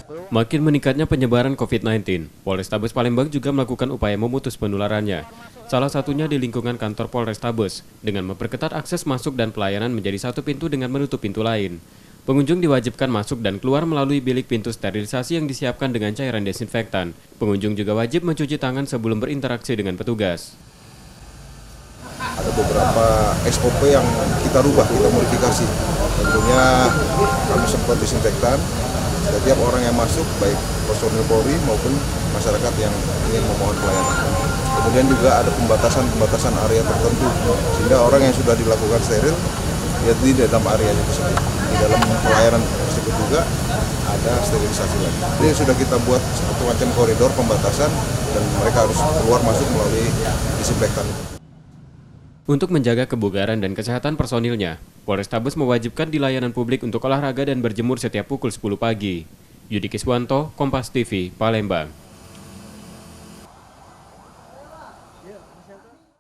Makin meningkatnya penyebaran COVID-19, Polrestabes Palembang juga melakukan upaya memutus penularannya. Salah satunya di lingkungan kantor Polrestabes, dengan memperketat akses masuk dan pelayanan menjadi satu pintu dengan menutup pintu lain. Pengunjung diwajibkan masuk dan keluar melalui bilik pintu sterilisasi yang disiapkan dengan cairan desinfektan. Pengunjung juga wajib mencuci tangan sebelum berinteraksi dengan petugas. Ada beberapa SOP yang kita rubah, kita modifikasi. Tentunya kami semprot disinfektan. Setiap orang yang masuk, baik personil Polri maupun masyarakat yang ingin memohon pelayanan. Kemudian juga ada pembatasan area tertentu, sehingga orang yang sudah dilakukan steril, ya di dalam areanya tersebut. Di dalam pelayanan tersebut juga ada sterilisasi lagi. Jadi sudah kita buat satu macam koridor pembatasan, dan mereka harus keluar masuk melalui disinfektan. Untuk menjaga kebugaran dan kesehatan personilnya, Polrestabes mewajibkan di layanan publik untuk olahraga dan berjemur setiap pukul 10 pagi. Yudi Kiswanto, Kompas TV, Palembang.